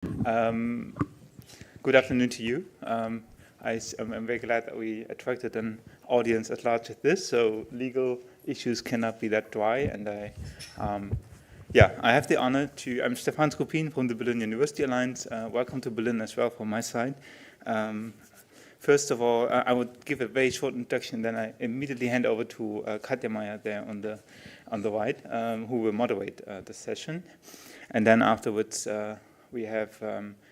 Good afternoon to you. I'm very glad that we attracted an audience as large as this, so legal issues cannot be that dry. And I have the honor to, I'm Stefan Skopin from the Berlin University Alliance. Welcome to Berlin as well from my side. First of all, I would give a very short introduction, then I immediately hand over to Katja Meyer there on the right, who will moderate the session. And then afterwards, we have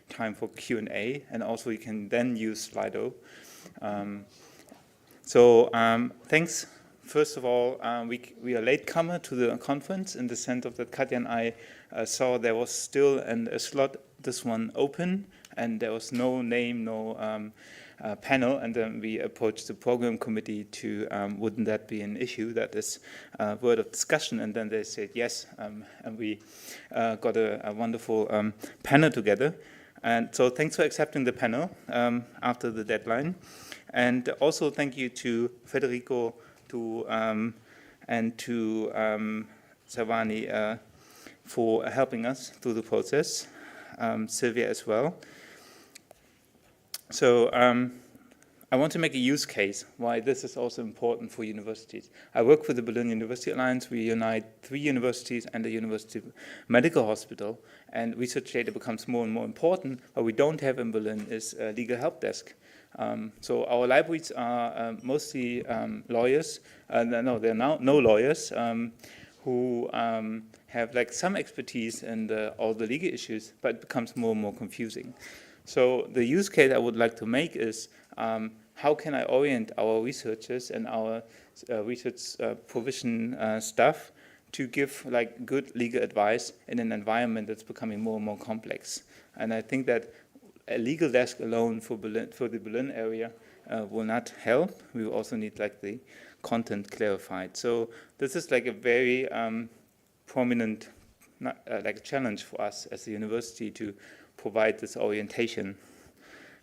time for Q&A, and also you can then use Slido. Thanks. First of all, we are latecomer to the conference in the sense of that Katja and I saw there was still a slot, this one open, and there was no name, no panel, and then we approached the program committee to wouldn't that be an issue, that is a word of discussion, and then they said yes, and we got a wonderful panel together. And so thanks for accepting the panel after the deadline, and also thank you to Federico and to Savani for helping us through the process, Sylvia as well. So I want to make a use case why this is also important for universities. I work for the Berlin University Alliance. We unite 3 universities and a university medical hospital, and research data becomes more and more important. What we don't have in Berlin is a legal help desk. So our libraries are mostly lawyers. No, there are no lawyers who have like some expertise in all the legal issues, but it becomes more and more confusing. So the use case I would like to make is how can I orient our researchers and our research provision staff to give like good legal advice in an environment that's becoming more and more complex. And I think that a legal desk alone for the Berlin area will not help. We will also need like the content clarified. So this is like a very prominent like challenge for us as a university to provide this orientation.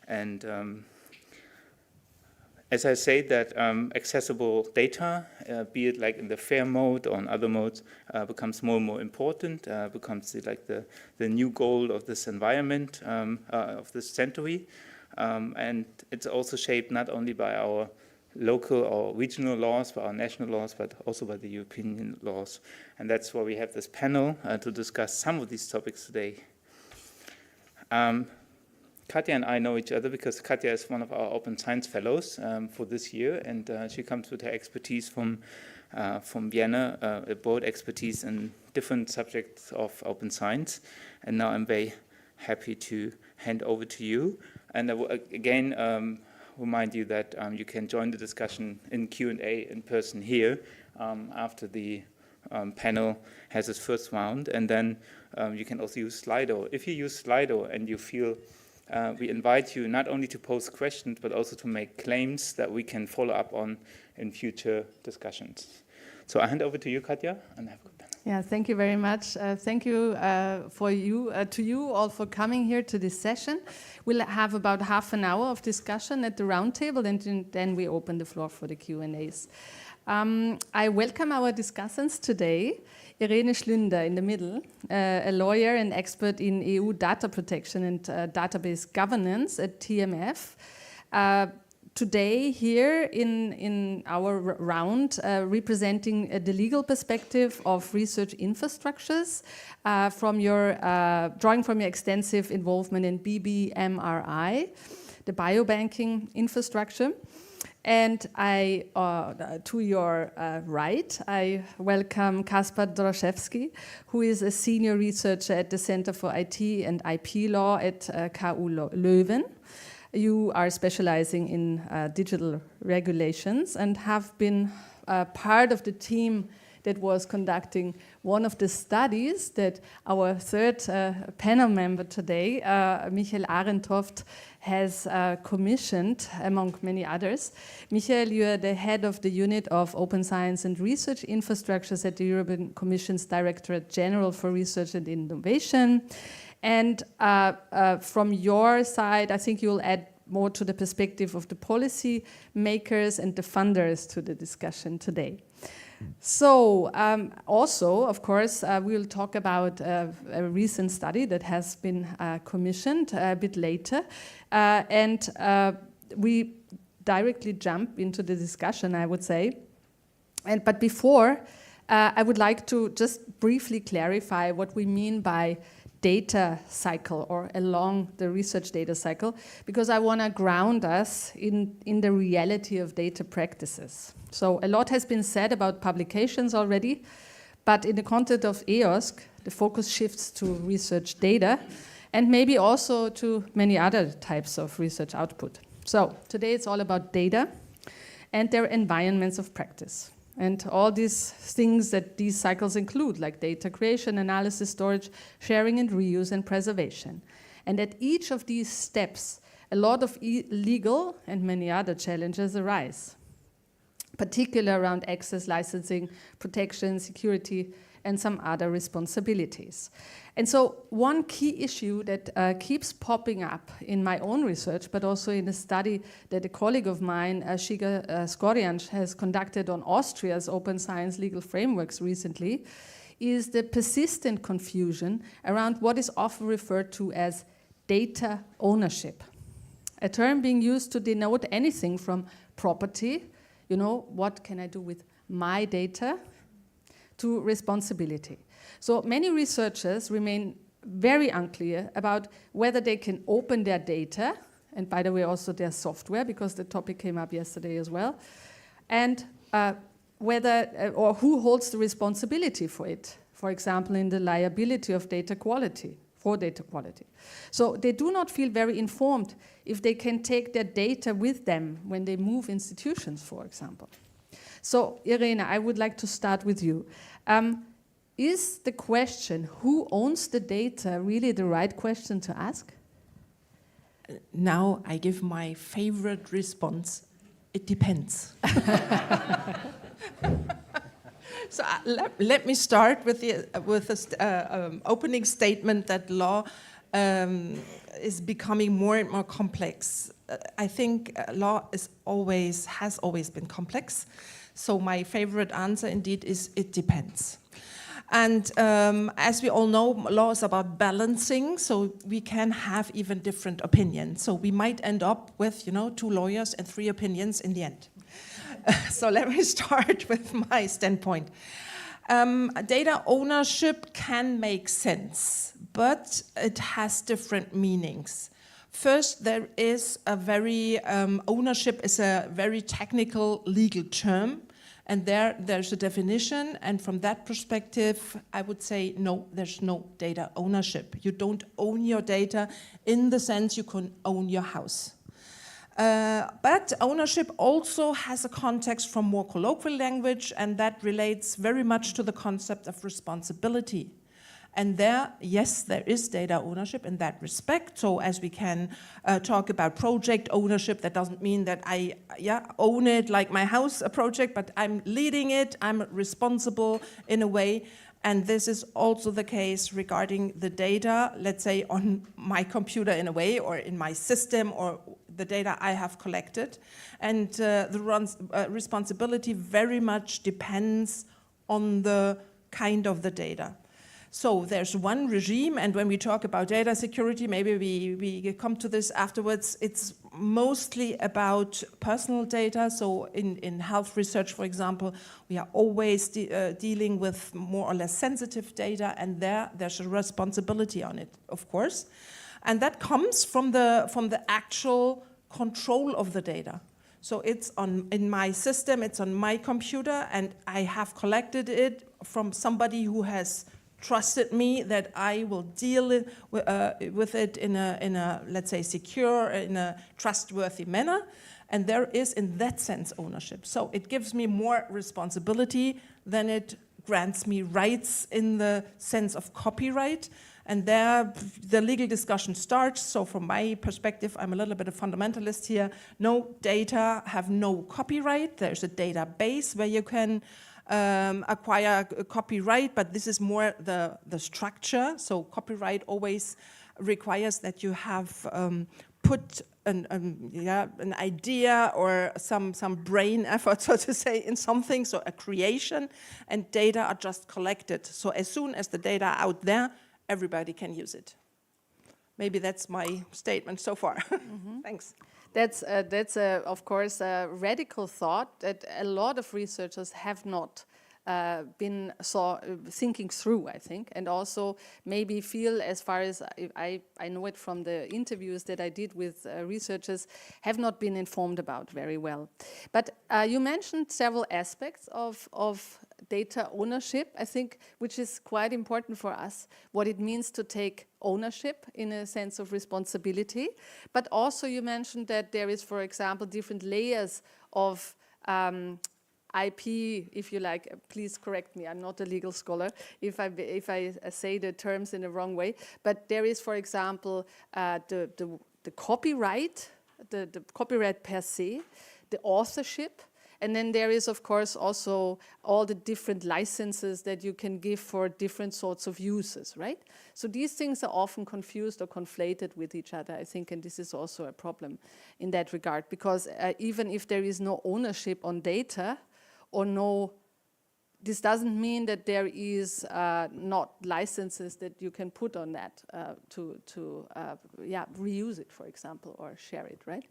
And as I say that accessible data, be it like in the FAIR mode or in other modes, becomes more and more important, becomes the new goal of this environment, of this century. And it's also shaped not only by our local or regional laws, by our national laws, but also by the European laws. And that's why we have this panel to discuss some of these topics today. Katja and I know each other because Katja is one of our Open Science Fellows for this year, and she comes with her expertise from Vienna, a broad expertise in different subjects of open science. And now I'm very happy to hand over to you. And I will again remind you that you can join the discussion in Q&A in person here after the panel has its first round, and then you can also use Slido. If you use Slido and you feel we invite you not only to pose questions, but also to make claims that we can follow up on in future discussions. So I hand over to you, Katja, and have a good panel. Yeah, thank you very much. Thank you to you all for coming here to this session. We'll have about half an hour of discussion at the roundtable, and then we open the floor for the Q&As. I welcome our discussants today. Irene Schlünder in the middle, a lawyer and expert in EU data protection and database governance at TMF. Today here in our round, representing the legal perspective of research infrastructures, drawing from your extensive involvement in BBMRI, the biobanking infrastructure. And to your right, I welcome Kaspar Doroszewski, who is a senior researcher at the Center for IT and IP Law at KU Leuven. You are specializing in digital regulations and have been part of the team that was conducting one of the studies that our third panel member today, Michael Arentoft, has commissioned, among many others. Michael, you are the head of the unit of Open Science and Research Infrastructures at the European Commission's Directorate General for Research and Innovation. And from your side, I think you'll add more to the perspective of the policy makers and the funders to the discussion today. So also, of course, we'll talk about a recent study that has been commissioned a bit later. And we directly jump into the discussion, I would say. But before, I would like to just briefly clarify what we mean by data cycle or along the research data cycle, because I want to ground us in the reality of data practices. So a lot has been said about publications already, but in the context of EOSC, the focus shifts to research data and maybe also to many other types of research output. So today it's all about data and their environments of practice. And all these things that these cycles include, like data creation, analysis, storage, sharing and reuse, and preservation. And at each of these steps, a lot of legal and many other challenges arise, particularly around access, licensing, protection, security, and some other responsibilities. And so one key issue that keeps popping up in my own research, but also in a study that a colleague of mine, Shiga Skorianc, has conducted on Austria's open science legal frameworks recently, is the persistent confusion around what is often referred to as data ownership, a term being used to denote anything from property, you know, what can I do with my data, to responsibility. So many researchers remain very unclear about whether they can open their data, and by the way also their software, because the topic came up yesterday as well, and whether or who holds the responsibility for it, for example in the liability of data quality, for data quality. So they do not feel very informed if they can take their data with them when they move institutions, for example. So, Irene, I would like to start with you. Is the question, who owns the data, really the right question to ask? Now I give my favorite response. It depends. So let me start with the opening statement that law is becoming more and more complex. I think law has always been complex. So my favorite answer indeed is it depends. And as we all know, law is about balancing, so we can have even different opinions. So we might end up with, 2 lawyers and 3 opinions in the end. So let me start with my standpoint. Data ownership can make sense, but it has different meanings. First, there is ownership is a very technical legal term, and there's a definition, and from that perspective, I would say, no, there's no data ownership. You don't own your data in the sense you can own your house. But ownership also has a context from more colloquial language, and that relates very much to the concept of responsibility. And there, yes, there is data ownership in that respect. So as we can talk about project ownership, that doesn't mean that I own it like my house, a project, but I'm leading it, I'm responsible in a way. And this is also the case regarding the data, let's say on my computer in a way, or in my system, or the data I have collected. And the responsibility very much depends on the kind of the data. So there's one regime, and when we talk about data security, maybe we come to this afterwards, it's mostly about personal data. So in health research, for example, we are always dealing with more or less sensitive data, and there's a responsibility on it, of course. And that comes from the actual control of the data. So it's in my system, it's on my computer, and I have collected it from somebody who has trusted me that I will deal with it in a, let's say, secure, in a trustworthy manner. And there is, in that sense, ownership. So it gives me more responsibility than it grants me rights in the sense of copyright. And there, the legal discussion starts. So from my perspective, I'm a little bit of fundamentalist here. No data have no copyright. There's a database where you can acquire a copyright, but this is more the structure. So copyright always requires that you have put an idea or some brain effort, so to say, in something, so a creation, and data are just collected. So as soon as the data are out there, everybody can use it. Maybe that's my statement so far. Thanks. That's of course, a radical thought that a lot of researchers have not been thinking through, I think, and also maybe feel, as far as I know it from the interviews that I did with researchers, have not been informed about very well. But you mentioned several aspects of data ownership, I think, which is quite important for us, what it means to take ownership in a sense of responsibility. But also you mentioned that there is, for example, different layers of IP, if you like. Please correct me, I'm not a legal scholar if I say the terms in the wrong way. But there is, for example, the copyright, the copyright per se, the authorship, and then there is, of course, also all the different licenses that you can give for different sorts of uses, right? So these things are often confused or conflated with each other, I think, and this is also a problem in that regard, because even if there is no ownership on data, or this doesn't mean that there is not licenses that you can put on that to reuse it, for example, or share it, right?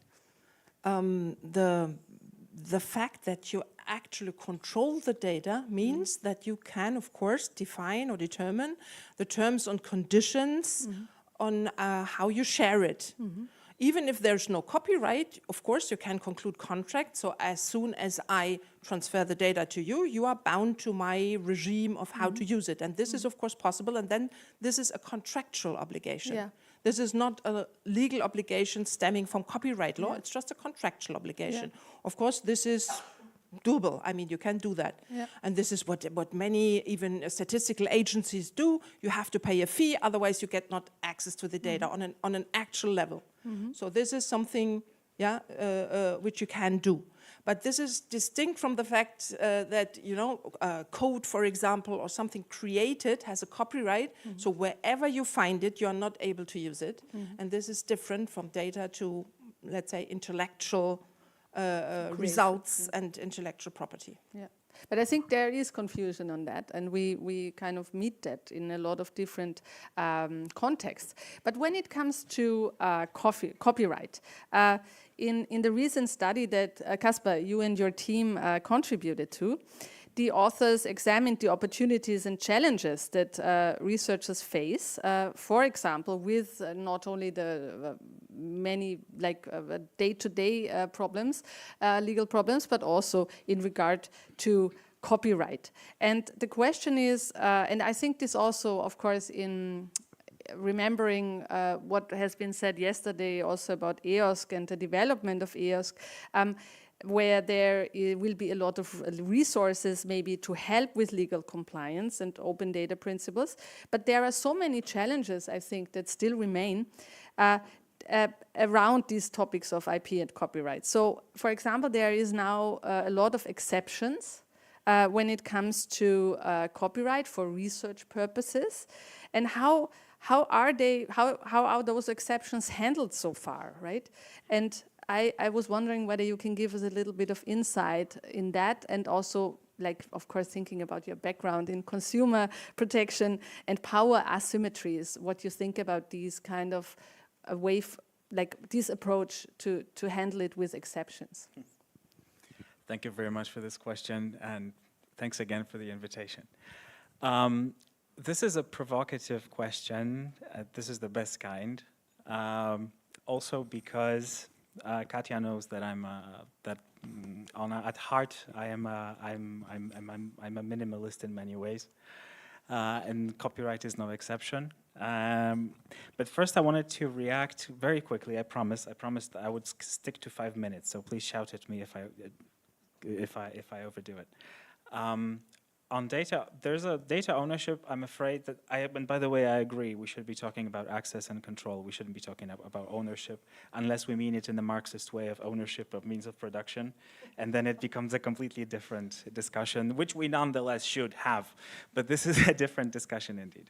The fact that you actually control the data means that you can, of course, define or determine the terms and conditions on how you share it. Even if there's no copyright, of course, you can conclude contracts. So as soon as I transfer the data to you, you are bound to my regime of how to use it. And this is, of course, possible. And then this is a contractual obligation. Yeah. This is not a legal obligation stemming from copyright law. It's just a contractual obligation. Of course, this is doable. I mean, you can do that. And this is what many even statistical agencies do. You have to pay a fee, otherwise you get not access to the data on an actual level. So this is something which you can do. But this is distinct from the fact that, code, for example, or something created has a copyright. So wherever you find it, you are not able to use it. And this is different from data to, let's say, intellectual results and intellectual property. Yeah. But I think there is confusion on that, and we kind of meet that in a lot of different contexts. But when it comes to copyright, in the recent study that, Caspar, you and your team contributed to, the authors examined the opportunities and challenges that researchers face, for example, with not only the many day-to-day problems, legal problems, but also in regard to copyright. And the question is, and I think this also, of course, in remembering what has been said yesterday also about EOSC and the development of EOSC, where there will be a lot of resources maybe to help with legal compliance and open data principles. But there are so many challenges, I think, that still remain around these topics of IP and copyright. So, for example, there is now a lot of exceptions when it comes to copyright for research purposes. And how are those exceptions handled so far, right? And I was wondering whether you can give us a little bit of insight in that, and also, of course, thinking about your background in consumer protection and power asymmetries, what you think about these kind of this approach to handle it with exceptions. Thank you very much for this question, and thanks again for the invitation. This is a provocative question. This is the best kind. Also because Katja knows that at heart I'm a minimalist in many ways, and copyright is no exception. But first, I wanted to react very quickly. I promised I would stick to 5 minutes. So please shout at me if I overdo it. On data, there's a data ownership. I'm afraid that and by the way, I agree. We should be talking about access and control. We shouldn't be talking about ownership, unless we mean it in the Marxist way of ownership of means of production, and then it becomes a completely different discussion, which we nonetheless should have. But this is a different discussion indeed.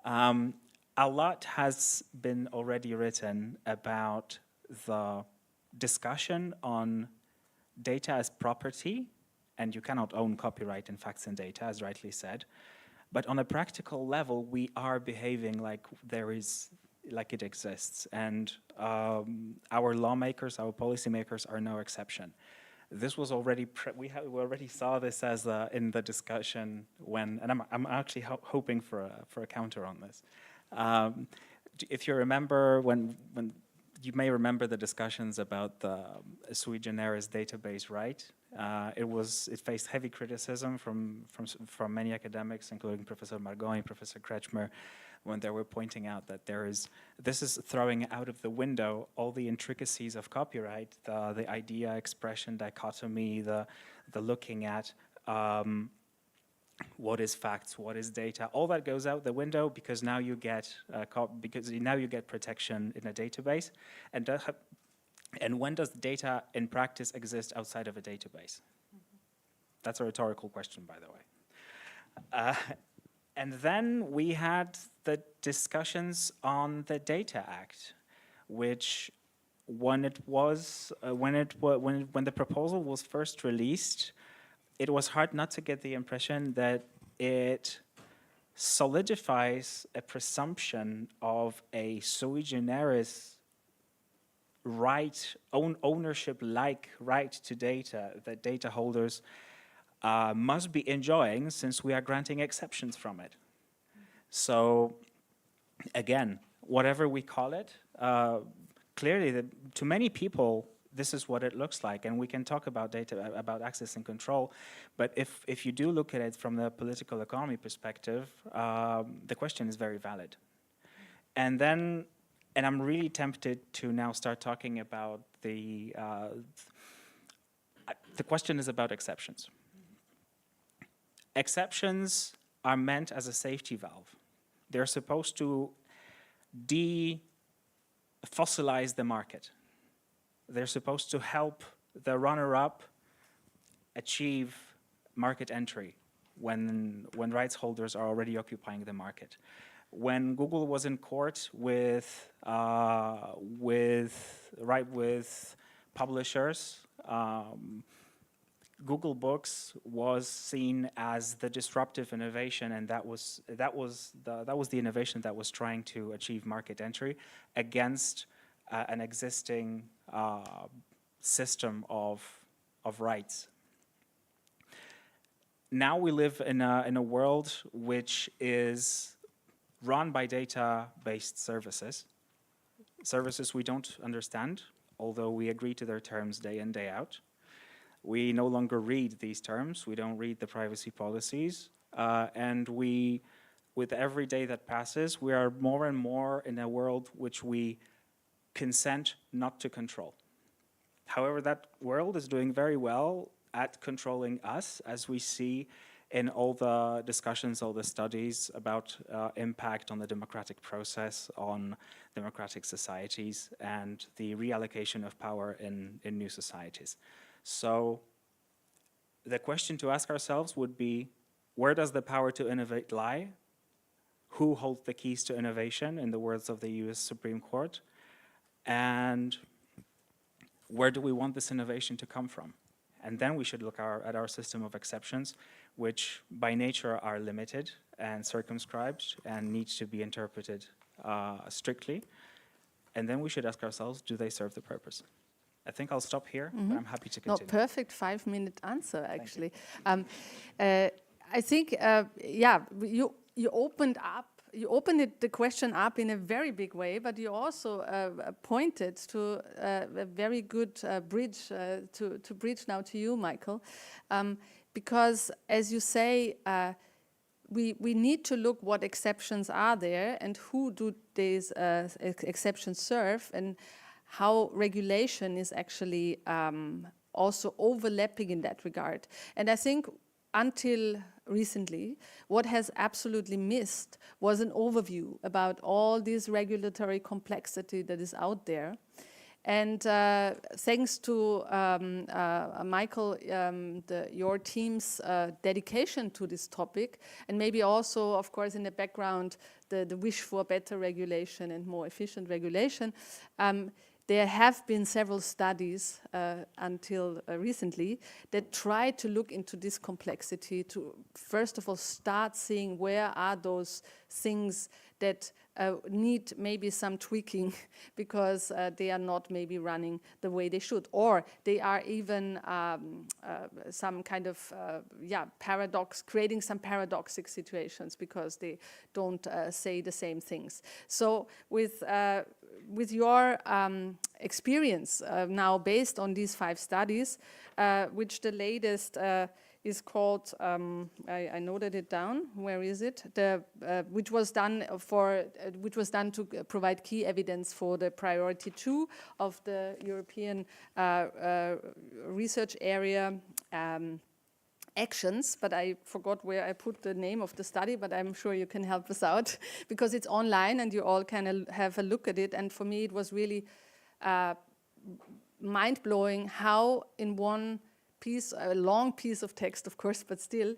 A lot has been already written about the discussion on data as property, and you cannot own copyright in facts and data, as rightly said. But on a practical level, we are behaving like it exists, and our lawmakers, our policymakers are no exception. This was already we already saw this as in the discussion when, and I'm actually hoping for a counter on this. If you remember when you may remember the discussions about the sui generis database right. It faced heavy criticism from many academics, including Professor Margoni, Professor Kretschmer, when they were pointing out that this is throwing out of the window all the intricacies of copyright, the idea expression dichotomy, the looking at what is facts, what is data, all that goes out the window because now you get protection in a database, and when does data in practice exist outside of a database? That's a rhetorical question, by the way. And then we had the discussions on the Data Act, which when the proposal was first released, it was hard not to get the impression that it solidifies a presumption of a sui generis ownership-like right to data that data holders must be enjoying, since we are granting exceptions from it. So again, whatever we call it, clearly to many people, this is what it looks like, and we can talk about data, about access and control, but if you do look at it from the political economy perspective, the question is very valid. And I'm really tempted to now start talking about the question is about exceptions. Exceptions are meant as a safety valve. They're supposed to de-fossilize the market. They're supposed to help the runner-up achieve market entry when rights holders are already occupying the market. When Google was in court with publishers, Google Books was seen as the disruptive innovation, and that was the innovation that was trying to achieve market entry against an existing system of rights. Now we live in a world which is run by data-based services we don't understand, although we agree to their terms day in, day out. We no longer read these terms. We don't read the privacy policies. And with every day that passes, we are more and more in a world which we consent not to control. However, that world is doing very well at controlling us, as we see in all the discussions, all the studies about impact on the democratic process, on democratic societies, and the reallocation of power in new societies. So the question to ask ourselves would be, where does the power to innovate lie? Who holds the keys to innovation, in the words of the US Supreme Court? And where do we want this innovation to come from? And then we should look at our system of exceptions, which by nature are limited and circumscribed and need to be interpreted strictly. And then we should ask ourselves, do they serve the purpose? I think I'll stop here, but I'm happy to continue. No, perfect 5-minute answer, actually. I think, you opened the question up in a very big way, but you also pointed to a very good bridge to bridge now to you, Michael, because as you say, we need to look what exceptions are there and who do these exceptions serve, and how regulation is actually also overlapping in that regard. And I think until recently, what has absolutely missed was an overview about all this regulatory complexity that is out there. And thanks to Michael, your team's dedication to this topic, and maybe also, of course, in the background, the wish for better regulation and more efficient regulation, there have been several studies until recently that try to look into this complexity to, first of all, start seeing where are those things that need maybe some tweaking because they are not maybe running the way they should, or they are even some kind of paradox, creating some paradoxic situations because they don't say the same things. So with your experience now based on these 5 studies, which the latest is called, I noted it down, where is it? Which was done to provide key evidence for the priority 2 of the European research area actions, but I forgot where I put the name of the study, but I'm sure you can help us out because it's online and you all can have a look at it. And for me, it was really mind-blowing how in one piece, a long piece of text, of course, but still,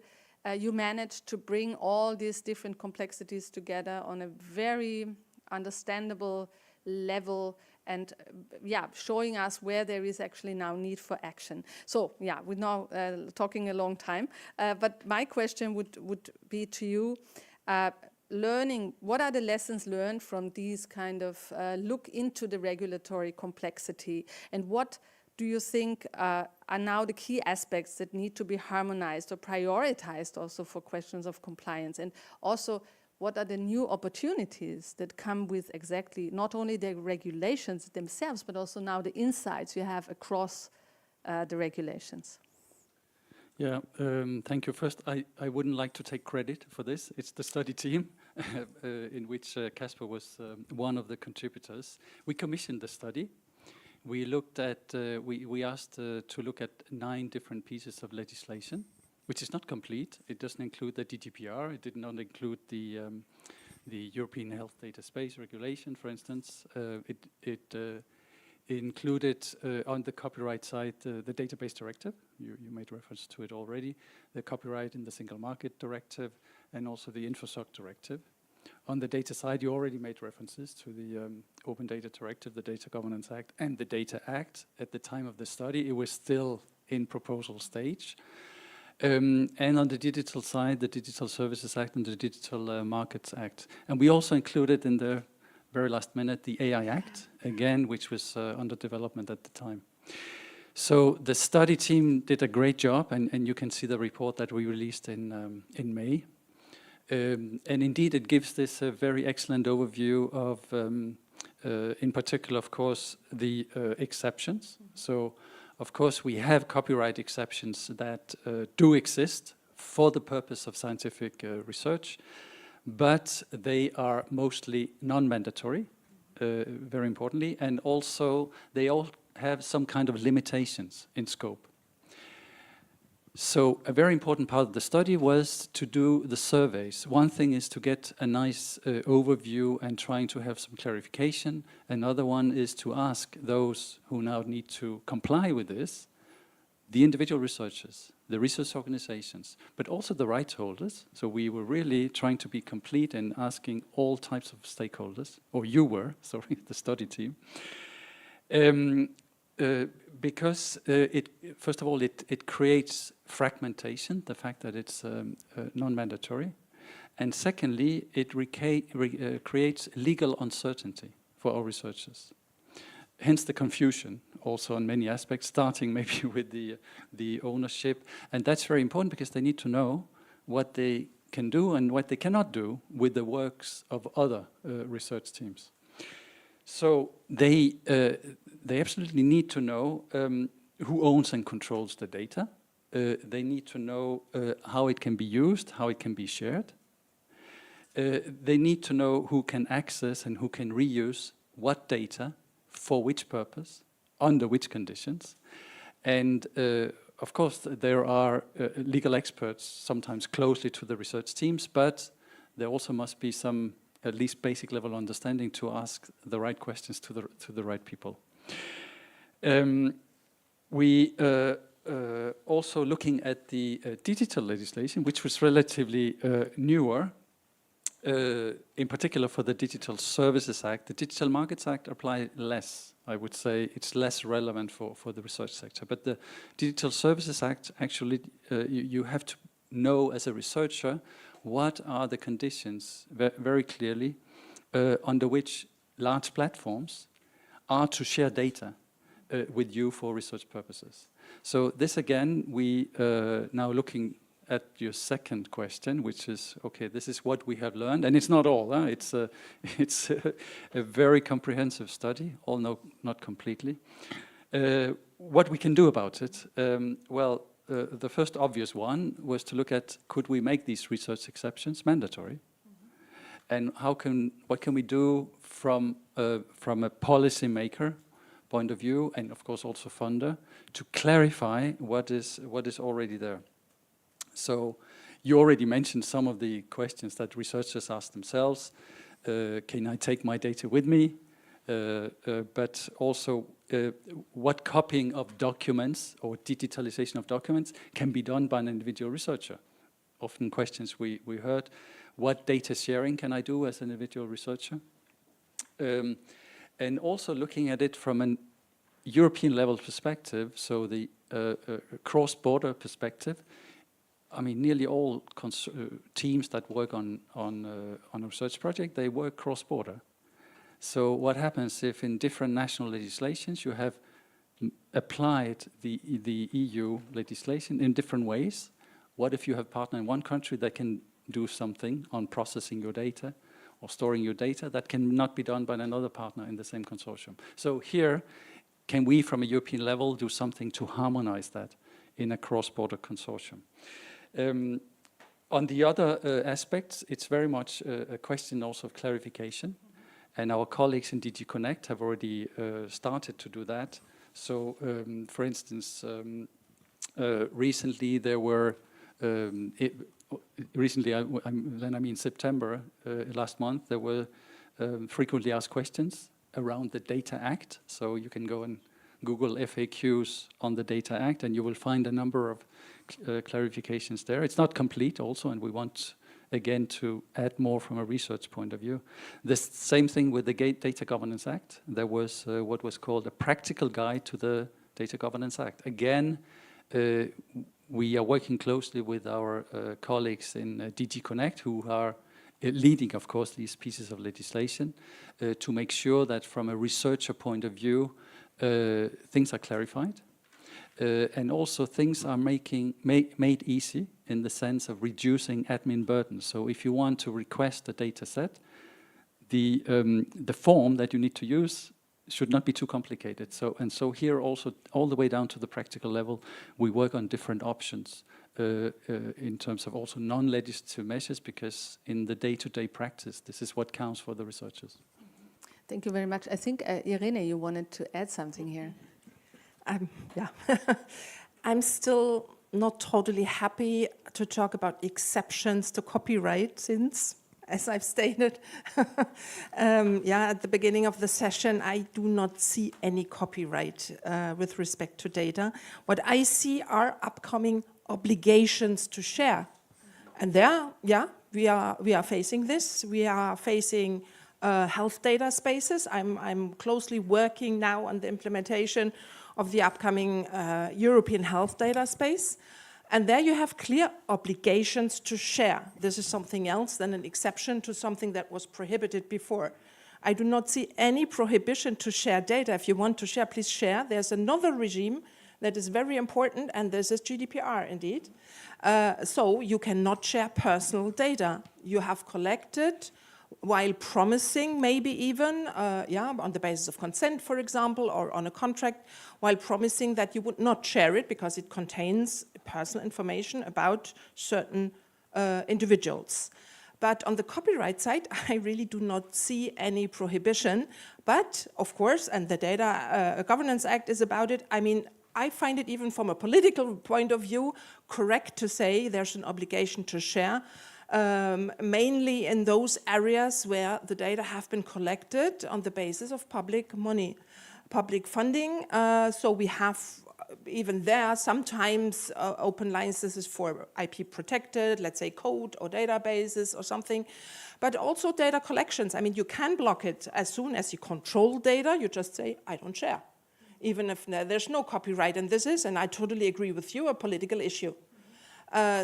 you managed to bring all these different complexities together on a very understandable level and showing us where there is actually now need for action. So we're now talking a long time, but my question would be to you, learning, what are the lessons learned from these kind of look into the regulatory complexity, and what do you think are now the key aspects that need to be harmonized or prioritized also for questions of compliance? And also, what are the new opportunities that come with exactly not only the regulations themselves, but also now the insights you have across the regulations? Yeah, thank you. First, I wouldn't like to take credit for this. It's the study team in which Casper was one of the contributors. We commissioned the study. We looked at, we asked to look at 9 different pieces of legislation, which is not complete. It doesn't include the GDPR. It did not include the European Health Data Space Regulation, for instance. It included on the copyright side the Database Directive. You made reference to it already. The Copyright in the Single Market Directive, and also the InfoSoc Directive. On the data side, you already made references to the Open Data Directive, the Data Governance Act, and the Data Act. At the time of the study, it was still in proposal stage. And on the digital side, the Digital Services Act and the Digital Markets Act. And we also included in the very last minute the AI Act, again, which was under development at the time. So the study team did a great job, and you can see the report that we released in May. And indeed, it gives this a very excellent overview of, in particular, of course, the exceptions. So, of course, we have copyright exceptions that do exist for the purpose of scientific research, but they are mostly non-mandatory, very importantly, and also they all have some kind of limitations in scope. So a very important part of the study was to do the surveys. One thing is to get a nice overview and trying to have some clarification. Another one is to ask those who now need to comply with this, the individual researchers, the research organizations, but also the rights holders. So we were really trying to be complete in asking all types of stakeholders, or you were, sorry, the study team. Because first of all, it creates fragmentation, the fact that it's non-mandatory. And secondly, it creates legal uncertainty for our researchers. Hence the confusion also on many aspects, starting maybe with the ownership. And that's very important because they need to know what they can do and what they cannot do with the works of other research teams. So they absolutely need to know who owns and controls the data. They need to know how it can be used, how it can be shared. They need to know who can access and who can reuse what data, for which purpose, under which conditions. And of course, there are legal experts sometimes closely to the research teams, but there also must be some at least basic level understanding to ask the right questions to the right people. We also looking at the digital legislation, which was relatively newer. in particular for the Digital Services Act. The Digital Markets Act apply less. I would say it's less relevant for the research sector. But the Digital Services Act, actually, you have to know as a researcher what are the conditions very clearly under which large platforms are to share data with you for research purposes. So this again, we now looking at your second question, which is, okay, this is what we have learned, and it's not all. It's a very comprehensive study, although not completely. What we can do about it? The first obvious one was to look at, could we make these research exceptions mandatory? And what can we do from a policymaker point of view, and of course also funder, to clarify what is already there? So you already mentioned some of the questions that researchers ask themselves. Can I take my data with me? But also what copying of documents or digitalization of documents can be done by an individual researcher? Often questions we heard. What data sharing can I do as an individual researcher? And also looking at it from an European level perspective, so the cross-border perspective. I mean, nearly all teams that work on a research project, they work cross-border. So what happens if in different national legislations you have applied the EU legislation in different ways? What if you have a partner in one country that can do something on processing your data or storing your data that cannot be done by another partner in the same consortium? So here, can we from a European level do something to harmonize that in a cross-border consortium? On the other aspects, it's very much a question also of clarification. And our colleagues in DG Connect have already started to do that. So, for instance, recently there were, I mean September last month, there were frequently asked questions around the Data Act. So you can go and Google FAQs on the Data Act and you will find a number of clarifications there. It's not complete also, and we want again to add more from a research point of view. The same thing with the Data Governance Act. There was what was called a practical guide to the Data Governance Act. Again, we are working closely with our colleagues in DG Connect, who are leading, of course, these pieces of legislation to make sure that from a researcher point of view, things are clarified. And also things are made easy in the sense of reducing admin burden. So if you want to request a data set, the form that you need to use should not be too complicated. So here also, all the way down to the practical level, we work on different options in terms of also non-legislative measures, because in the day-to-day practice, this is what counts for the researchers. Thank you very much. I think, Irene, you wanted to add something here. Yeah, I'm still not totally happy to talk about exceptions to copyright, since, as I've stated, at the beginning of the session, I do not see any copyright with respect to data. What I see are upcoming obligations to share, and there, we are facing this. We are facing health data spaces. I'm closely working now on the implementation of the upcoming European health data space. And there you have clear obligations to share. This is something else than an exception to something that was prohibited before. I do not see any prohibition to share data. If you want to share, please share. There's another regime that is very important, and this is GDPR indeed. So you cannot share personal data. You have collected while promising, maybe even, on the basis of consent, for example, or on a contract, while promising that you would not share it because it contains personal information about certain individuals. But on the copyright side, I really do not see any prohibition. But, of course, and the Data Governance Act is about it, I mean, I find it even from a political point of view correct to say there's an obligation to share, mainly in those areas where the data have been collected on the basis of public money, public funding. So we have even there, sometimes open licenses for IP protected, let's say code or databases or something, but also data collections. I mean, you can block it as soon as you control data, you just say, I don't share. Even if there's no copyright, and this is, and I totally agree with you, a political issue.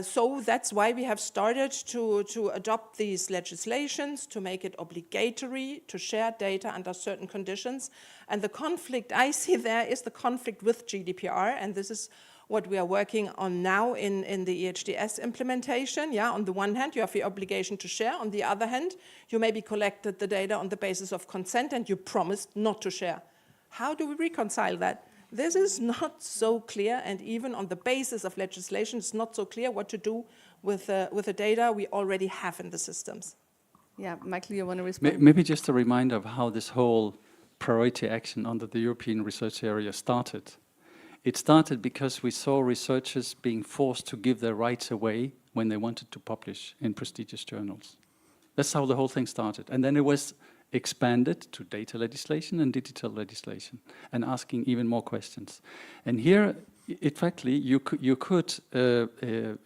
So that's why we have started to adopt these legislations to make it obligatory to share data under certain conditions. And the conflict I see there is the conflict with GDPR, and this is what we are working on now in the EHDS implementation. Yeah, on the one hand, you have the obligation to share. On the other hand, you maybe collected the data on the basis of consent and you promised not to share. How do we reconcile that? This is not so clear, and even on the basis of legislation, it's not so clear what to do with the data we already have in the systems. Yeah, Michael, you want to respond? Maybe just a reminder of how this whole priority action under the European research area started. It started because we saw researchers being forced to give their rights away when they wanted to publish in prestigious journals. That's how the whole thing started. And then it was expanded to data legislation and digital legislation, and asking even more questions. And here, effectively, you could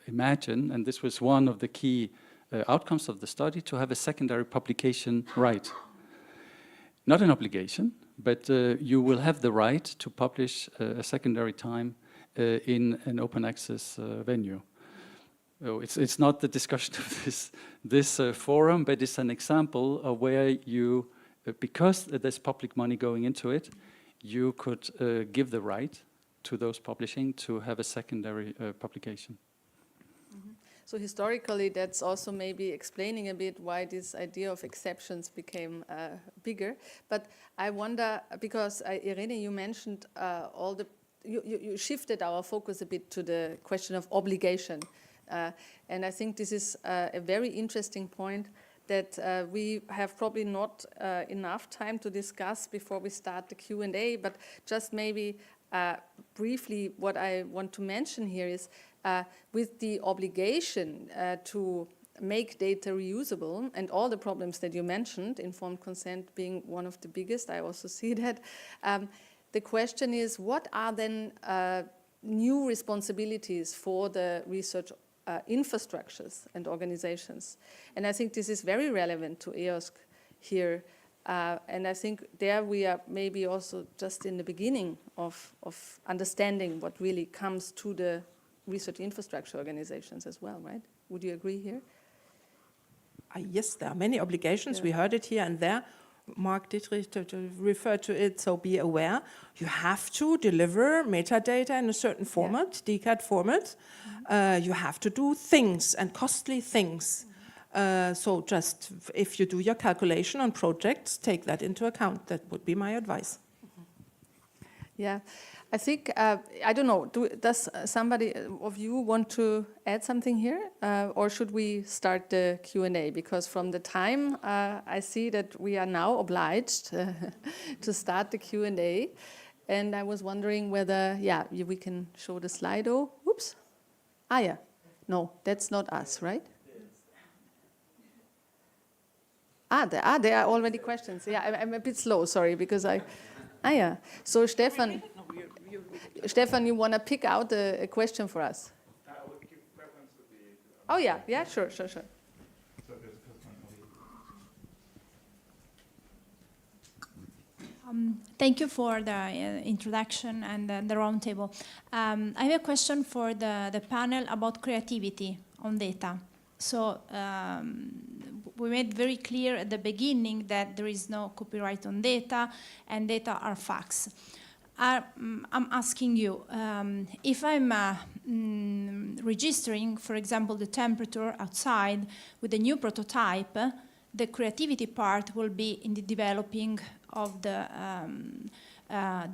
imagine, and this was one of the key outcomes of the study, to have a secondary publication right. Not an obligation, but you will have the right to publish a secondary time in an open access venue. Oh, it's not the discussion of this forum, but it's an example of where you, because there's public money going into it, you could give the right to those publishing to have a secondary publication. Mm-hmm. So historically, that's also maybe explaining a bit why this idea of exceptions became bigger. But I wonder, because Irene, you mentioned you shifted our focus a bit to the question of obligation. And I think this is a very interesting point that we have probably not enough time to discuss before we start the Q&A, but just maybe briefly what I want to mention here is with the obligation to make data reusable and all the problems that you mentioned, informed consent being one of the biggest, I also see that, the question is what are then new responsibilities for the research infrastructures and organizations. And I think this is very relevant to EOSC here. And I think there we are maybe also just in the beginning of understanding what really comes to the research infrastructure organizations as well, right? Would you agree here? Yes, there are many obligations. Yeah. We heard it here and there. Mark Dietrich to refer to it, so be aware. You have to deliver metadata in a certain format, DCAT format. You have to do things and costly things. So just if you do your calculation on projects, take that into account. That would be my advice. Yeah, I think, I don't know, does somebody of you want to add something here? Or should we start the Q&A? Because from the time, I see that we are now obliged to start the Q&A. And I was wondering whether, we can show the Slido. Oops. Ah, yeah. No, that's not us, right? There are already questions. Yeah, I'm a bit slow, sorry, because yeah. So Stefan, you want to pick out a question for us? Oh, yeah, sure. Thank you for the introduction and the roundtable. I have a question for the panel about creativity on data. So we made very clear at the beginning that there is no copyright on data and data are facts. I'm asking you, if I'm registering, for example, the temperature outside with a new prototype, the creativity part will be in the developing of the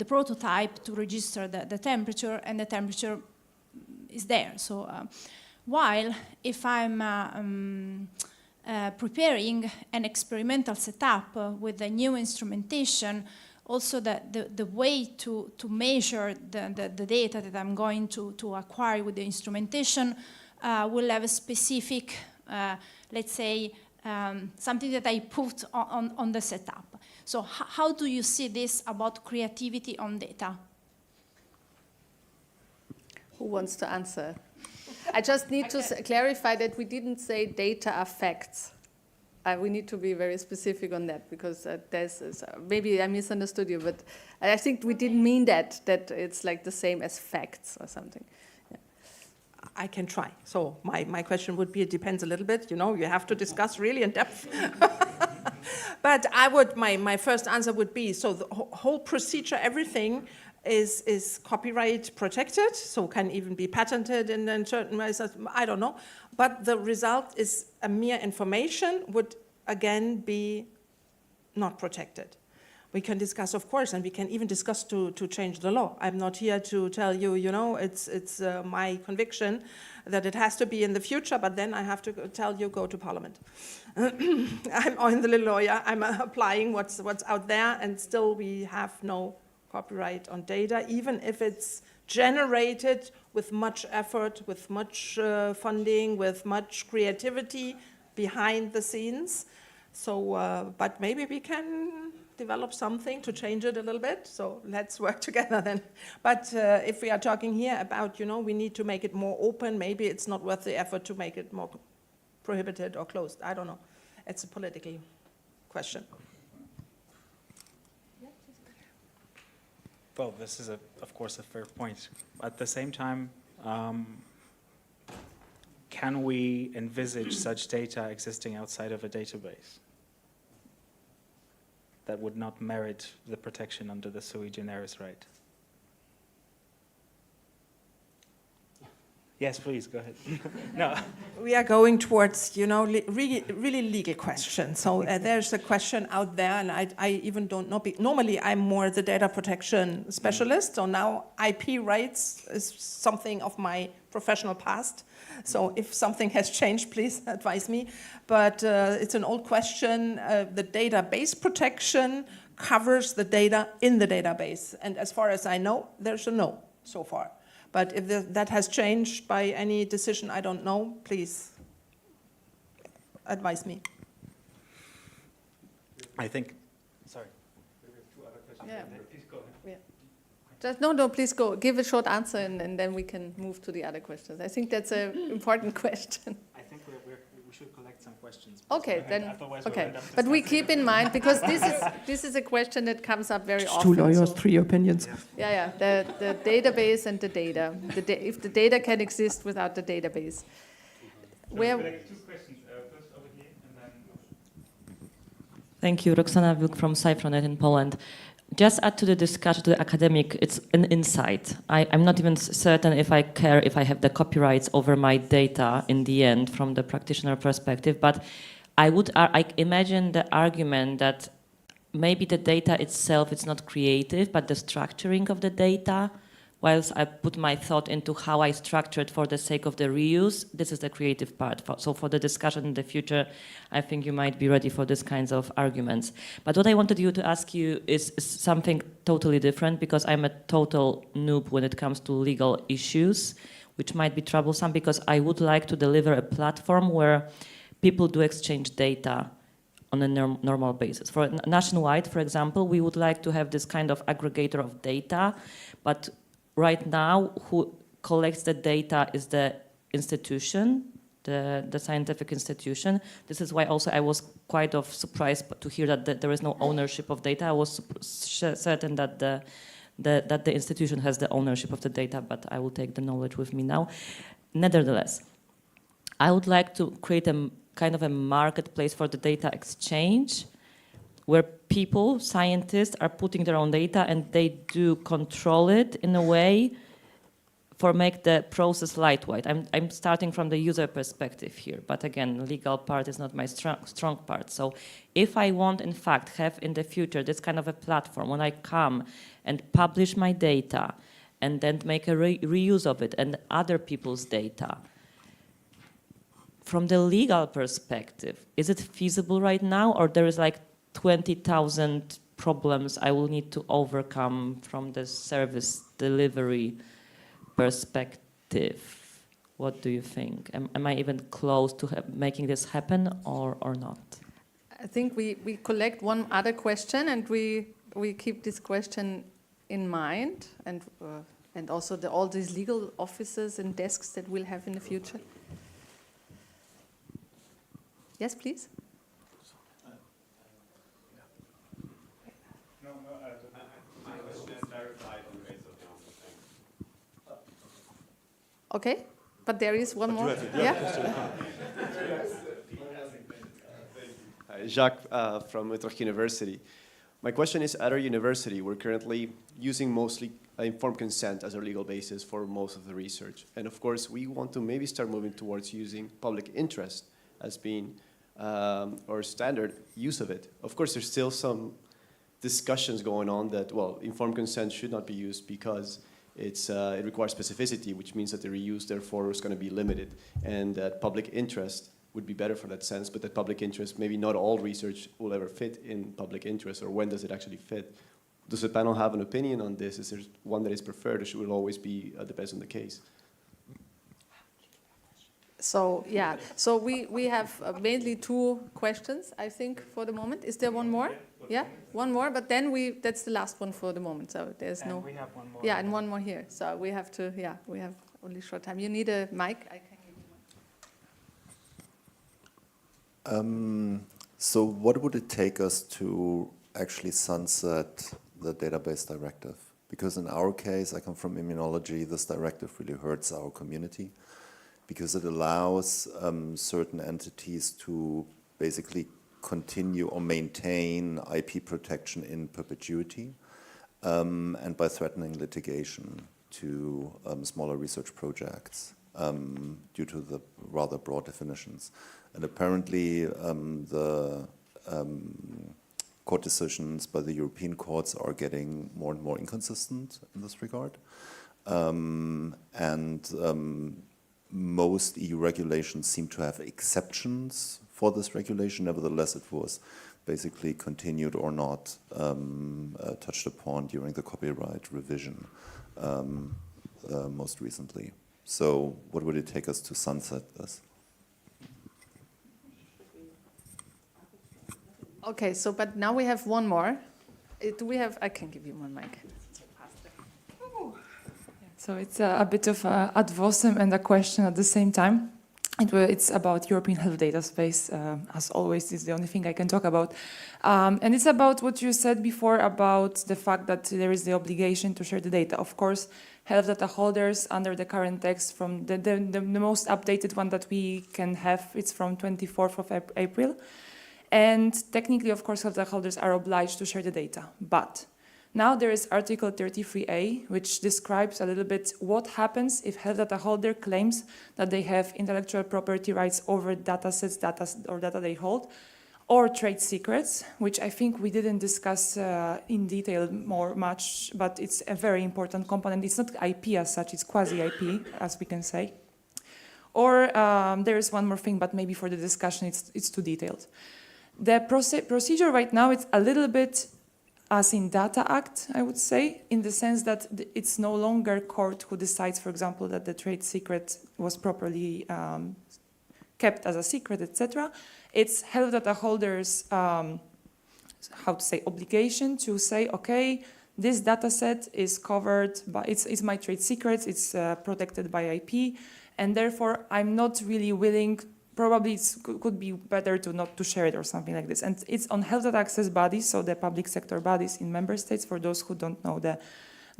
prototype to register the temperature, and the temperature is there. So while if I'm preparing an experimental setup with a new instrumentation, also the way to measure the data that I'm going to acquire with the instrumentation will have a specific, let's say, something that I put on the setup. So how do you see this about creativity on data? Who wants to answer? I just need to clarify that we didn't say data are facts. We need to be very specific on that, because maybe I misunderstood you, but I think we didn't mean that it's like the same as facts or something. Yeah. I can try. So my question would be, it depends a little bit, you know, you have to discuss really in depth. But my first answer would be, so the whole procedure, everything is copyright protected, so can even be patented in certain ways, I don't know. But the result is a mere information would again be not protected. We can discuss, of course, and we can even discuss to change the law. I'm not here to tell you, you know, it's my conviction that it has to be in the future, but then I have to tell you, go to Parliament. I'm the little lawyer, I'm applying what's out there, and still we have no copyright on data, even if it's generated with much effort, with much funding, with much creativity behind the scenes. So, but maybe we can develop something to change it a little bit. So let's work together then. But if we are talking here about, you know, we need to make it more open, maybe it's not worth the effort to make it more prohibited or closed. I don't know. It's a political question. Well, this is, of course, a fair point. At the same time, can we envisage such data existing outside of a database that would not merit the protection under the sui generis right? Yes, please, go ahead. No. We are going towards, you know, really legal questions. So there's a question out there, and I even don't know. Normally, I'm more the data protection specialist, so now IP rights is something of my professional past. So if something has changed, please advise me. But it's an old question. The database protection covers the data in the database. And as far as I know, there's a no so far. But if that has changed by any decision, I don't know, please advise me. I think, sorry. Yeah. Please go ahead. Yeah. No, please go. Give a short answer, and then we can move to the other questions. I think that's an important question. I think we should collect some questions. Okay, then. Okay, but we keep in mind, because this is a question that comes up very often. Two lawyers, so 3 opinions. Yeah. The database and the data. If the data can exist without the database. So we collect 2 questions. First over here, and then. Thank you, Roxana Wilk from Cyfronet in Poland. Just add to the discussion, to the academic, it's an insight. I'm not even certain if I care if I have the copyrights over my data in the end from the practitioner perspective, but I imagine the argument that maybe the data itself is not creative, but the structuring of the data, whilst I put my thought into how I structure it for the sake of the reuse, this is the creative part. So for the discussion in the future, I think you might be ready for these kinds of arguments. But what I wanted to ask you is something totally different, because I'm a total noob when it comes to legal issues, which might be troublesome, because I would like to deliver a platform where people do exchange data on a normal basis. For nationwide, for example, we would like to have this kind of aggregator of data, but right now, who collects the data is the institution, the scientific institution. This is why also I was quite surprised to hear that there is no ownership of data. I was certain that the institution has the ownership of the data, but I will take the knowledge with me now. Nevertheless, I would like to create a kind of a marketplace for the data exchange, where people, scientists, are putting their own data and they do control it in a way for make the process lightweight. I'm starting from the user perspective here, but again, legal part is not my strong part. So if I want, in fact, have in the future this kind of a platform when I come and publish my data and then make a reuse of it and other people's data, from the legal perspective, is it feasible right now, or there is like 20,000 problems I will need to overcome from the service delivery perspective? What do you think? Am I even close to making this happen or not? I think we collect one other question, and we keep this question in mind, and and also all these legal offices and desks that we'll have in the future. Yes, please. Okay, but there is one more. Yeah. Jacques from Utrecht University. My question is, at our university, we're currently using mostly informed consent as our legal basis for most of the research. And of course, we want to maybe start moving towards using public interest as being our standard use of it. Of course, there's still some discussions going on that, well, informed consent should not be used because it requires specificity, which means that the reuse, therefore, is going to be limited. And that public interest would be better for that sense, but that public interest, maybe not all research will ever fit in public interest, or when does it actually fit? Does the panel have an opinion on this? Is there one that is preferred, or should it always be, depends on the case? So, yeah, so we have mainly 2 questions, I think, for the moment. Is there one more? Yeah, one more, but then that's the last one for the moment, so there's no... we have one more. Yeah, and one more here, so we have to, we have only short time. You need a mic? I can give you one. So what would it take us to actually sunset the database directive? Because in our case, I come from immunology, this directive really hurts our community because it allows certain entities to basically continue or maintain IP protection in perpetuity and by threatening litigation to smaller research projects due to the rather broad definitions. And apparently the court decisions by the European courts are getting more and more inconsistent in this regard. Most EU regulations seem to have exceptions for this regulation. Nevertheless, it was basically continued or not touched upon during the copyright revision most recently. So what would it take us to sunset this? Okay, so but now we have one more. Do we have? I can give you one mic. So it's a bit of ad vocem and a question at the same time. It's about European health data space. As always, is the only thing I can talk about. And it's about what you said before about the fact that there is the obligation to share the data. Of course, health data holders under the current text from the most updated one that we can have, it's from 24th of April. And technically, of course, health data holders are obliged to share the data. But now there is Article 33A, which describes a little bit what happens if health data holder claims that they have intellectual property rights over datasets, data they hold, or trade secrets, which I think we didn't discuss in detail much, but it's a very important component. It's not IP as such, it's quasi-IP, as we can say. Or there is one more thing, but maybe for the discussion it's too detailed. The procedure right now, it's a little bit as in Data Act, I would say, in the sense that it's no longer court who decides, for example, that the trade secret was properly kept as a secret, etc. It's health data holders, obligation to say, okay, this data set is covered by, it's my trade secrets, it's protected by IP, and therefore I'm not really willing. Probably it could be better to not to share it or something like this. And it's on health data access bodies, so the public sector bodies in member states, for those who don't know the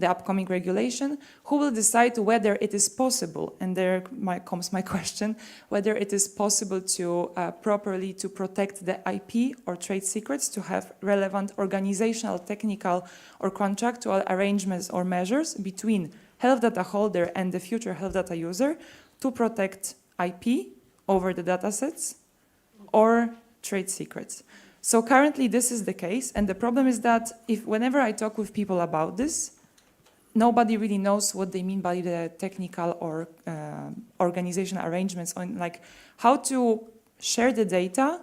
upcoming regulation, who will decide whether it is possible, and there comes my question, whether it is possible to properly to protect the IP or trade secrets, to have relevant organizational, technical or contractual arrangements or measures between health data holder and the future health data user to protect IP over the datasets or trade secrets. So currently this is the case, and the problem is that whenever I talk with people about this, nobody really knows what they mean by the technical or organizational arrangements on like how to share the data,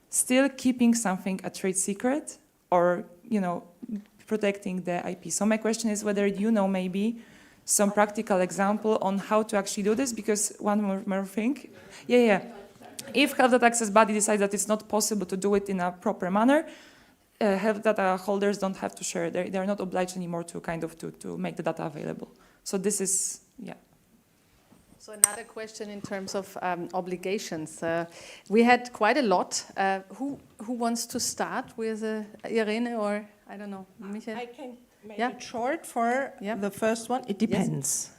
still keeping something a trade secret or, protecting the IP. So my question is whether you know maybe some practical example on how to actually do this, because one more thing. Yeah. If health data access body decides that it's not possible to do it in a proper manner, health data holders don't have to share. They're not obliged anymore to to make the data available. So this is, yeah. So another question in terms of obligations. We had quite a lot. Who wants to start with Irene or, I don't know, Michael? I can make Yeah. it short for Yeah. the first one. It depends.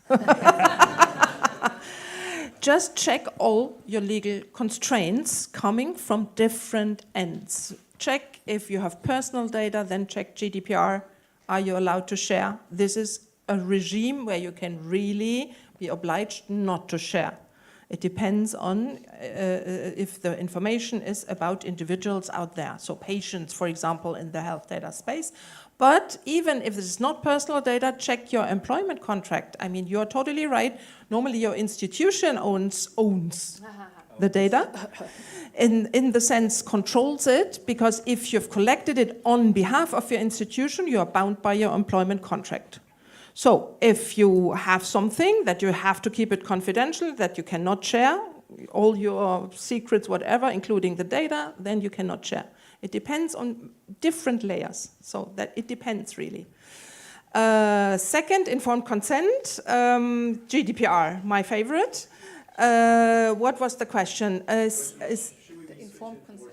Just check all your legal constraints coming from different ends. Check if you have personal data, then check GDPR. Are you allowed to share? This is a regime where you can really be obliged not to share. It depends on if the information is about individuals out there, so patients, for example, in the health data space. But even if this is not personal data, check your employment contract. I mean, you're totally right. Normally, your institution owns the data, in the sense controls it, because if you've collected it on behalf of your institution, you are bound by your employment contract. So if you have something that you have to keep it confidential, that you cannot share, all your secrets, whatever, including the data, then you cannot share. It depends on different layers, so that it depends really. Second, informed consent, GDPR, my favorite. What was the question? Informed consent.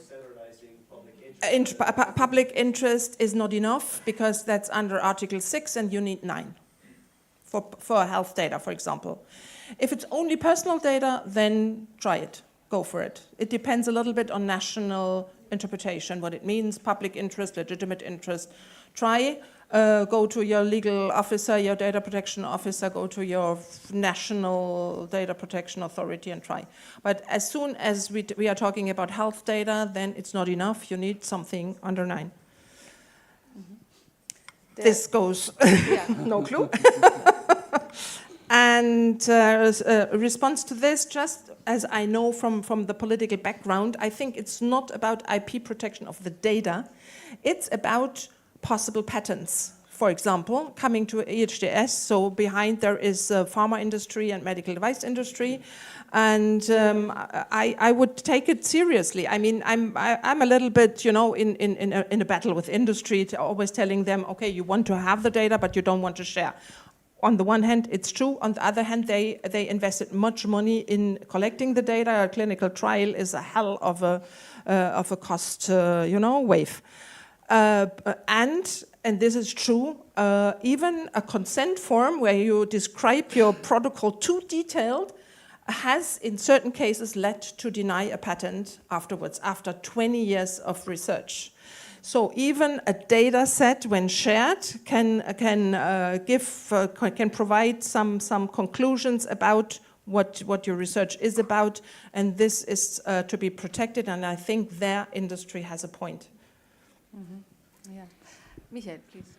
Public interest is not enough because that's under Article 6 and you need 9 for health data, for example. If it's only personal data, then try it. Go for it. It depends a little bit on national interpretation, what it means, public interest, legitimate interest. Try, go to your legal officer, your data protection officer, go to your national data protection authority and try. But as soon as we are talking about health data, then it's not enough. You need something under 9. This goes, no clue. And response to this, just as I know from the political background, I think it's not about IP protection of the data. It's about possible patents. For example, coming to EHDS, so behind there is pharma industry and medical device industry. And I would take it seriously. I mean, I'm a little bit, you know, in a battle with industry, always telling them, okay, you want to have the data, but you don't want to share. On the one hand, it's true. On the other hand, they invested much money in collecting the data. A clinical trial is a hell of a cost, wave. And this is true. Even a consent form where you describe your protocol too detailed has, in certain cases, led to deny a patent afterwards, after 20 years of research. So even a data set, when shared, can provide some conclusions about what your research is about, and this is to be protected. And I think their industry has a point. Mm-hmm. Yeah, Michael, please.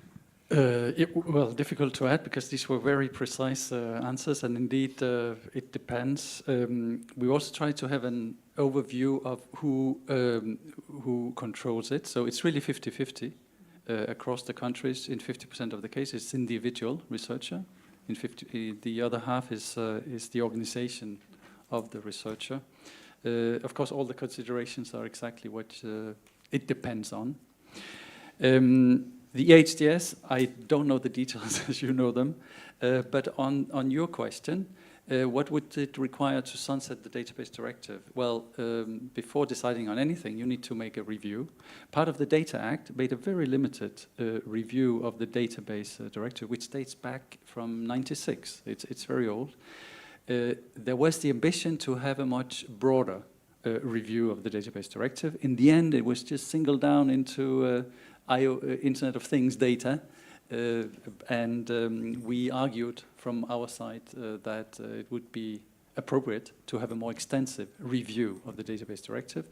Well, difficult to add because these were very precise answers, and indeed it depends. We also try to have an overview of who controls it. So it's really 50-50 across the countries. In 50% of the cases, it's individual researcher. In the other half is the organization of the researcher. Of course, all the considerations are exactly what it depends on. The EHDS, I don't know the details as you know them, but on your question, what would it require to sunset the database directive? Well, before deciding on anything, you need to make a review. Part of the Data Act made a very limited review of the database directive, which dates back from '96. It's very old. There was the ambition to have a much broader review of the database directive. In the end, it was just singled down into Internet of Things data, and we argued from our side that it would be appropriate to have a more extensive review of the database directive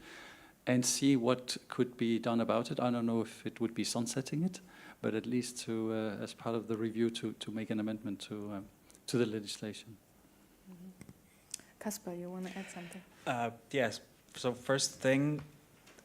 and see what could be done about it. I don't know if it would be sunsetting it, but at least to, as part of the review, to make an amendment to the legislation. Kasper, you want to add something? Yes. So first thing,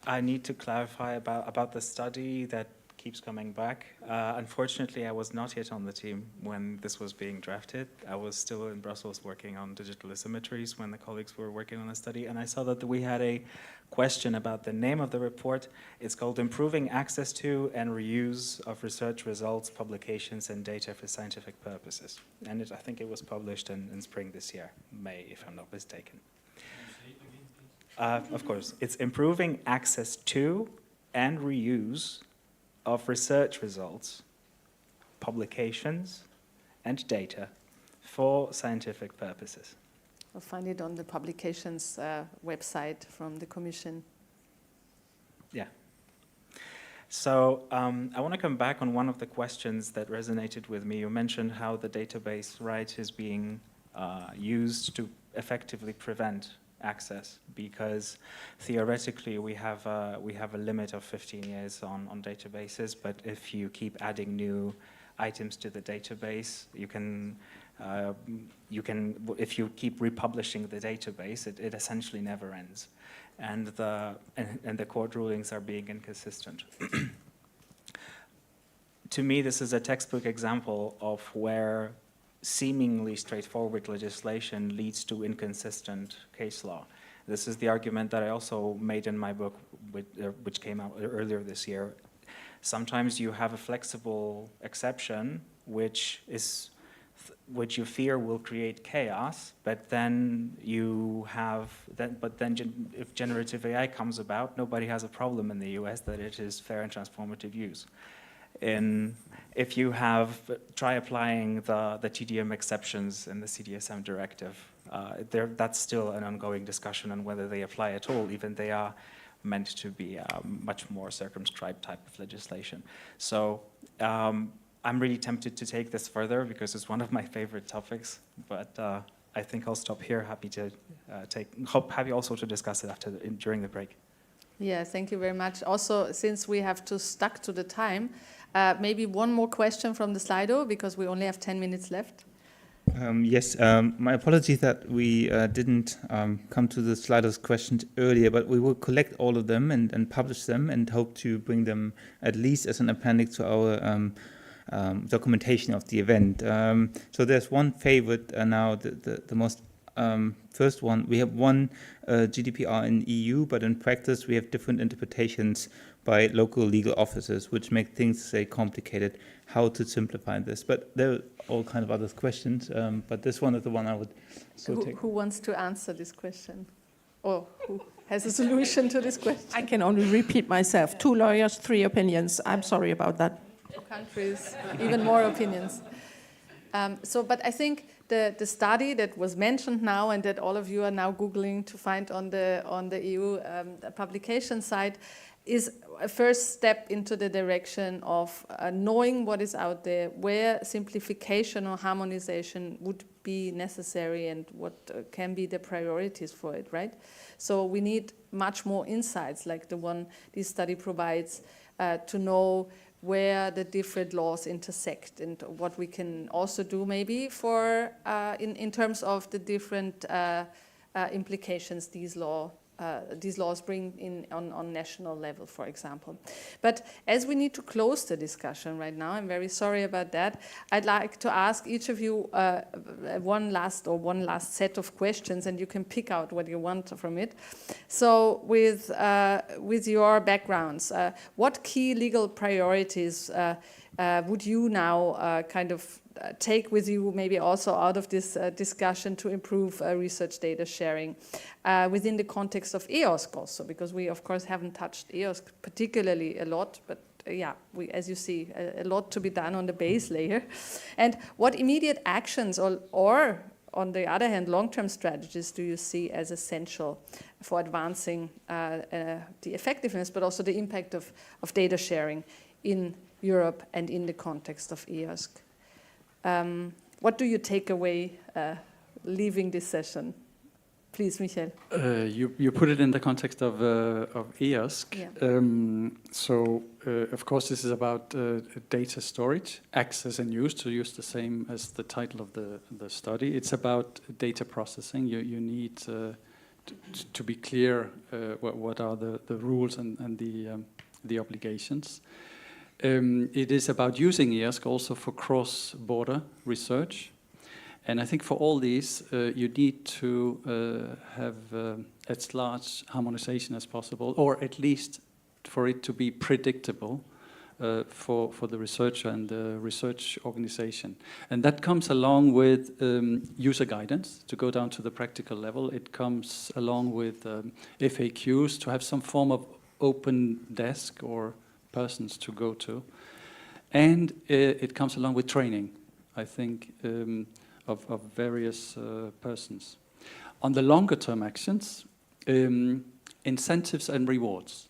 I need to clarify about the study that keeps coming back. Unfortunately, I was not yet on the team when this was being drafted. I was still in Brussels working on digital asymmetries when the colleagues were working on the study, and I saw that we had a question about the name of the report. It's called Improving Access to and Reuse of Research Results, Publications, and Data for Scientific Purposes. And I think it was published in spring this year, May, if I'm not mistaken. Of course, it's Improving Access to and Reuse of Research Results, Publications, and Data for Scientific Purposes. I'll find it on the publications website from the Commission. Yeah. So I want to come back on one of the questions that resonated with me. You mentioned how the database right is being used to effectively prevent access, because theoretically we have a limit of 15 years on databases, but if you keep adding new items to the database, you can if you keep republishing the database, it essentially never ends, and the court rulings are being inconsistent. To me, this is a textbook example of where seemingly straightforward legislation leads to inconsistent case law. This is the argument that I also made in my book, which came out earlier this year. Sometimes you have a flexible exception, which you fear will create chaos, but then if generative AI comes about, nobody has a problem in the US that it is fair and transformative use. If you try applying the TDM exceptions in the CDSM directive, that's still an ongoing discussion on whether they apply at all, even they are meant to be much more circumscribed type of legislation. So I'm really tempted to take this further because it's one of my favorite topics, but I think I'll stop here. Happy also to discuss it during the break. Yeah, thank you very much. Also, since we have to stuck to the time, maybe one more question from the Slido, because we only have 10 minutes left. Yes, my apologies that we didn't come to the Slido's questions earlier, but we will collect all of them and publish them and hope to bring them at least as an appendix to our documentation of the event. So there's one favorite now, the most first one. We have one GDPR in EU, but in practice we have different interpretations by local legal offices, which make things complicated. How to simplify this? But there are all kind of other questions, but this one is the one I would take. Who wants to answer this question? Or who has a solution to this question? I can only repeat myself. 2 lawyers, 3 opinions. I'm sorry about that. 2 countries, even more opinions. But I think the study that was mentioned now and that all of you are now Googling to find on the EU publication site is a first step into the direction of knowing what is out there, where simplification or harmonization would be necessary and what can be the priorities for it, right? So we need much more insights like the one this study provides to know where the different laws intersect and what we can also do maybe for in terms of the different implications these laws bring in on national level, for example. But as we need to close the discussion right now, I'm very sorry about that. I'd like to ask each of you one last set of questions, and you can pick out what you want from it. So with your backgrounds, what key legal priorities would you now take with you, maybe also out of this discussion, to improve research data sharing within the context of EOSC also, because we of course haven't touched EOSC particularly a lot, but yeah, as you see, a lot to be done on the base layer. And what immediate actions or on the other hand, long-term strategies do you see as essential for advancing the effectiveness, but also the impact of data sharing in Europe and in the context of EOSC? What do you take away leaving this session? Please, Michael. You put it in the context of EOSC. Yeah. Of course, this is about data storage, access and use, to use the same as the title of the study. It's about data processing. You need to be clear what are the rules and the obligations. It is about using EOSC also for cross-border research. And I think for all these, you need to have as large harmonization as possible, or at least for it to be predictable for the researcher and the research organization. And that comes along with user guidance, to go down to the practical level. It comes along with FAQs, to have some form of open desk or persons to go to. And it comes along with training, I think, of various persons. On the longer term actions, incentives and rewards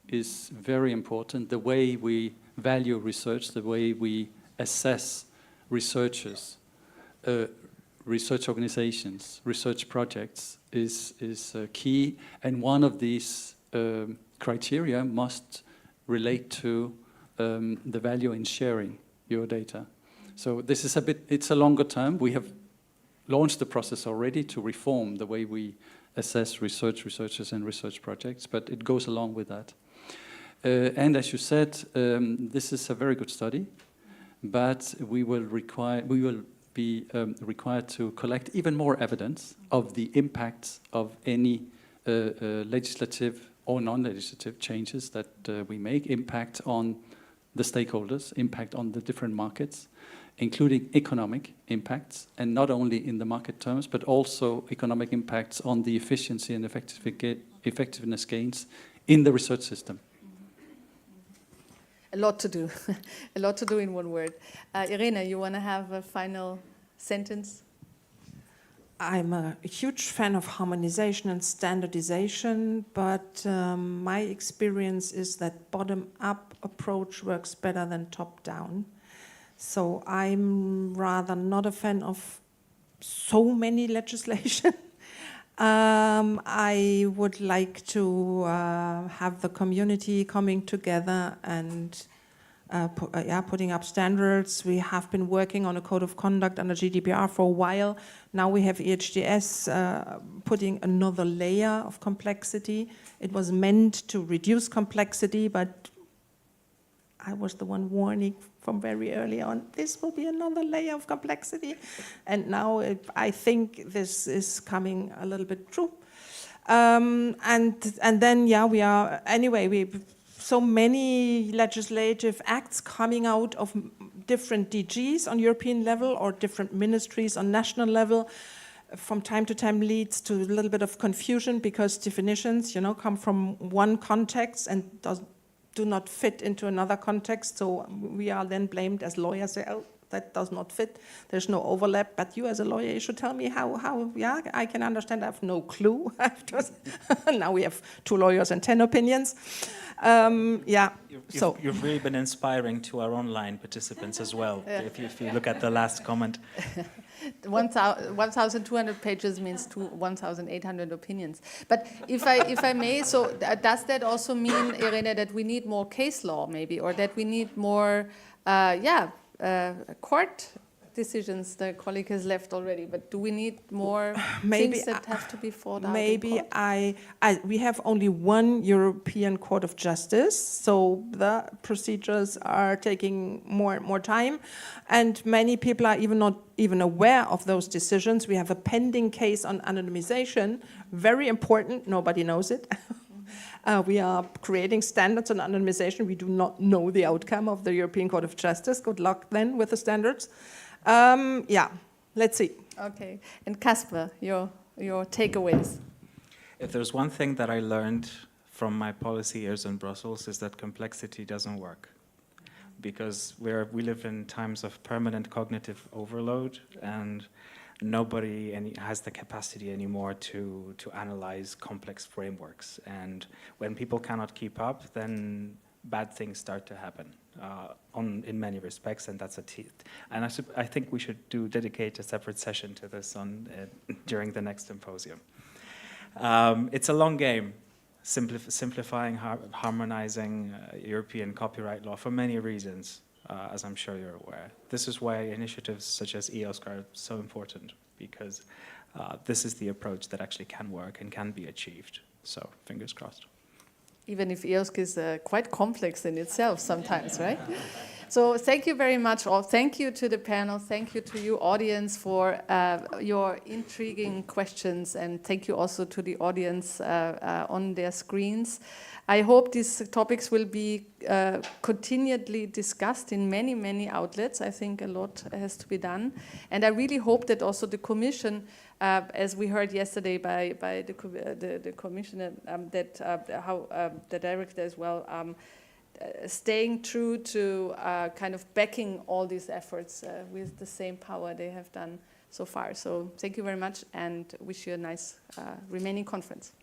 is very important. The way we value research, the way we assess researchers, research organizations, research projects is key. And one of these criteria must relate to the value in sharing your data. So this is it's a longer term. We have launched the process already to reform the way we assess researchers and research projects, but it goes along with that. And as you said, this is a very good study, but we will be required to collect even more evidence of the impacts of any legislative or non-legislative changes that we make, impact on the stakeholders, impact on the different markets, including economic impacts, and not only in the market terms, but also economic impacts on the efficiency and effectiveness gains in the research system. A lot to do. A lot to do in one word. Irene, you want to have a final sentence? I'm a huge fan of harmonization and standardization, but my experience is that bottom-up approach works better than top-down. So I'm rather not a fan of so many legislation. I would like to have the community coming together and putting up standards. We have been working on a code of conduct under GDPR for a while. Now we have EHDS putting another layer of complexity. It was meant to reduce complexity, but I was the one warning from very early on, this will be another layer of complexity. And now I think this is coming a little bit true. And then, yeah, we are, anyway, so many legislative acts coming out of different DGs on European level or different ministries on national level. From time to time leads to a little bit of confusion because definitions, come from one context and do not fit into another context. So we are then blamed as lawyers, say, oh, that does not fit. There's no overlap. But you as a lawyer, you should tell me how yeah, I can understand. I have no clue. Now we have 2 lawyers and 10 opinions. Yeah. You've really been inspiring to our online participants as well, if you look at the last comment. 1,200 pages means 1,800 opinions. But if I may, so does that also mean, Irene, that we need more case law maybe, or that we need more, court decisions? The colleague has left already, but do we need more things that have to be fought out? Maybe we have only one European Court of Justice, so the procedures are taking more and more time, and many people are not even aware of those decisions. We have a pending case on anonymization, very important, nobody knows it. We are creating standards on anonymization. We do not know the outcome of the European Court of Justice. Good luck then with the standards. Yeah, let's see. Okay, and Casper, your takeaways. If there's one thing that I learned from my policy years in Brussels is that complexity doesn't work. Because we live in times of permanent cognitive overload, and nobody has the capacity anymore to analyze complex frameworks. And when people cannot keep up, then bad things start to happen in many respects, and that's and I think we should dedicate a separate session to this during the next symposium. It's a long game, simplifying, harmonizing European copyright law for many reasons, as I'm sure you're aware. This is why initiatives such as EOSC are so important, because this is the approach that actually can work and can be achieved. So, fingers crossed. even if EOSC is quite complex in itself sometimes, right? So thank you very much all. Thank you to the panel. Thank you to you audience for your intriguing questions, and thank you also to the audience on their screens. I hope these topics will be continually discussed in many, many outlets. I think a lot has to be done. And I really hope that also the Commission, as we heard yesterday by the Commissioner, that how the Director as well, staying true to kind of backing all these efforts with the same power they have done so far. So thank you very much, and wish you a nice remaining conference.